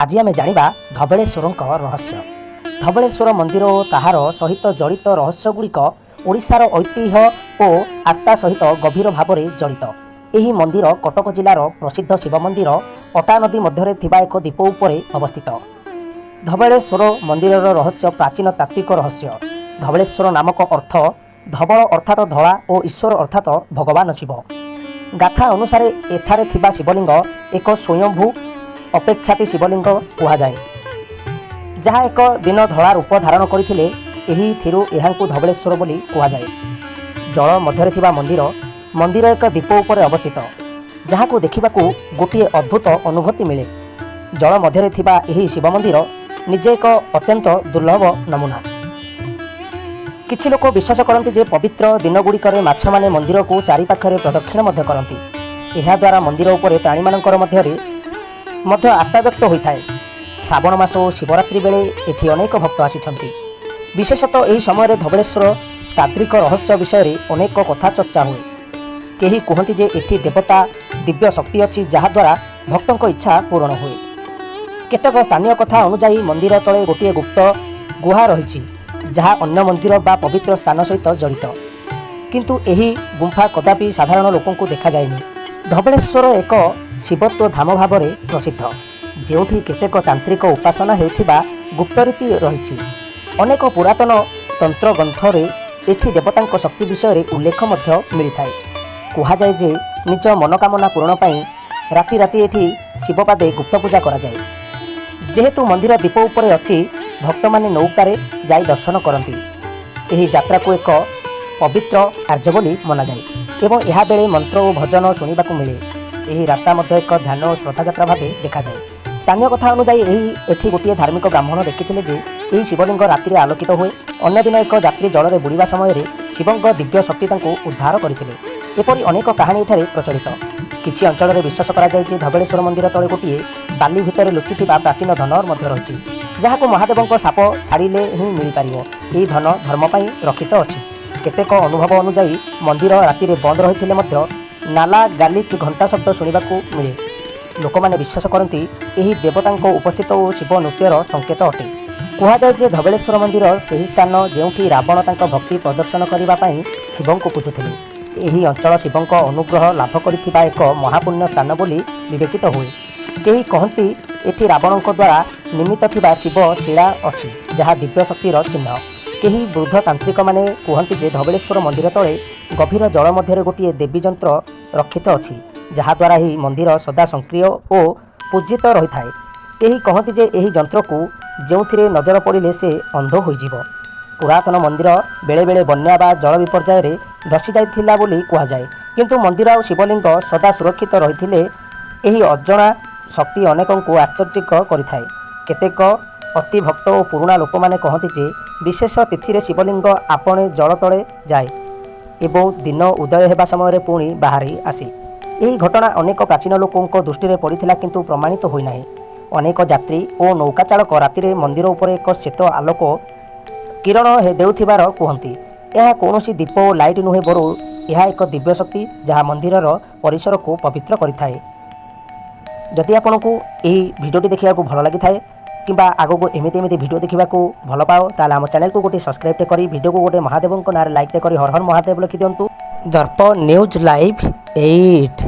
आज आम जाना धबलेश्वर रहस्य। धबलेश्वर मंदिर और ताहार सहित जड़ित रहस्यगुड़िक ओडिशार ऐतिह्य और आस्था सहित गभीर भाव में जड़ित। यह मंदिर कटक जिलार प्रसिद्ध शिव मंदिर अटा नदी मध्य एक द्वीप उपर अवस्थित। धबलेश्वर मंदिर रहस्य प्राचीन तात्विक रहस्य। धबलेश्वर नामक अर्थ धबल अर्थात धला और ईश्वर अर्थात भगवान शिव। गाथा अनुसार एठारे थिबा शिवलिंग एक स्वयंभू अपेक्षाती शिवलिंग कहुए, जहाँ एक दिन धड़ा रूप धारण करथिले। एही थिरु एहांकु धबलेश्वर बोली कहुए। जल मध्य थिबा मंदिर एक द्वीप उपर अवस्थित, जहाँ को देखिबाकू गोटे अद्भुत अनुभूति मिले। जल मध्य थिबा एही शिव मंदिर निजे एक अत्यंत दुर्लभ नमूना। किछि लोक विश्वास करती जे पवित्र दिनगुड़िकर माछ माने मंदिर को चारिपाखरे प्रदक्षिण मध्य करती। एहा द्वारा मंदिर उपरे प्राणी मानकर मध्य आस्था व्यक्त होता है। श्रावण मास और शिवरात्रि बेले एठी अनेक भक्त आसिछंती। विशेषतः यही समय धबलेश्वर तात्विक रहस्य विषय में अनेक कथा चर्चा हुए। केही कहती जे एठी देवता दिव्य शक्ति अच्छी, जहाद्वारा भक्तों इच्छा पूरण हुए। केतक स्थानीय कथा अनुसार मंदिर तले गोटे गुप्त गुहा रही, जहाँ अन्य मंदिर बा पवित्र स्थान सहित जड़ित, किंतु एही गुंफा कदापि साधारण लोकंकु देखा जाएनी। धबलेश्वर एक शिवत्व धाम भाव में प्रसिद्ध, जेउठी केतेक तांत्रिक उपासना हेउथिबा गुप्तरीति रही। अनेक पुरातन तंत्र ग्रंथरे एठी देवतांक शक्ति विषय में उल्लेख मध्य मिलता है। कहुए जे निज मनोकामना पूरण पाई राति राति एठी शिवपादे गुप्त पूजा करा जाए। जेहेतु मंदिर दीप उपरे अच्छी, भक्त माने नौकारे जाई दर्शन करती। एही यात्रा को एक पवित्र कार्य बोली मना जाए एवं यह बेले मंत्र और भजन शुणा मिले। यही रास्ता मध्य एक ध्यान और श्रद्धा यात्रा भाव देखा जाए। स्थानीय कथा अनुसार एठी गोटे धार्मिक ब्राह्मण देखिथिले जे यही शिवलिंग राति आलोकित हुए। अन्य दिन एक यात्री जल में बुड़वा समय शिवंग दिव्य शक्ति उद्धार करथिले। एपरि अनेक कहानी एठारे प्रचलित। किछि अंचल में विश्वास करा जाय जे धबलेश्वर मंदिर तले गोटे बाली भितर लुचिथिबा प्राचीन धन मध्य रही, जहां महादेवों साप छाड़िले ही मिल पार। यही धन धर्म पर रक्षित अच्छी। केतेक अनुभव अनुसार मंदिर राति बंद रही नाला गालिक घंटा शब्द शुणा मिले। लोक मैंने विश्वास करती यही देवता उपस्थित और शिव नृत्यर संकेत अटे। कहुए जे धबलेश्वर मंदिर से स्थान जो रावण तांका भक्ति प्रदर्शन करने शिवों को पूजुले। यही अंचल शिवों अनुग्रह लाभ करिथिबा एक महापुण्य स्थान बोली विवेचित हुए। केही कहती एठी रावण द्वारा निर्मित थिबा शिव शिला अच्छी, जहाँ दिव्य शक्तिर चिन्ह। केही वृद्ध तांत्रिक माने कहती जे धबलेश्वर मंदिर तले गभीर जल मध्य गोटे देवी जंत्र रक्षित अच्छी, जहाद्वारा ही मंदिर सदा सक्रिय और पूजित रही था। केही कहती जे यही जंत्र को जो नजर पड़े से अंध होइजिवो। पुरातन मंदिर बेले बेले बन्या बा जल विपर्यय रे धसी जाइथिला बोली कहुए, किंतु मंदिर और शिवलिंग सदा सुरक्षित रही। यही अजना शक्ति अनेकों को आश्चर्य करिथाए। केतेक अति भक्त और पुराणा लोक माने कहती जे विशेष तिथि रे शिवलिंग आपणे जल तले जाए एवं दिन उदय हेबा समय पुणी बाहरी आसी। यही घटना अनेक प्राचीन लोकों दृष्टि पड़ता, किंतु प्रमाणित होना। अनेक यात्री और नौका चालक राति मंदिर उपर एक श्वेत आलोक किरण देउथिबार कहती। यह कौनसी दीप और लाइट नुहे, बरु यह एक दिव्य शक्ति जहाँ मंदिर परिसर को पवित्र करिथाए। जदि आपको यही भिडियोटी देखा भल लगी थाए किंबा आगो एमती भिडियो देखा भल पाओ, ताल आम चैनल को गोटे सब्सक्राइब कर भिडियो को गोटे महादेवों नारे लाइक कर हर हर महादेव लिखि दिंतु। दर्प न्यूज लाइव 8।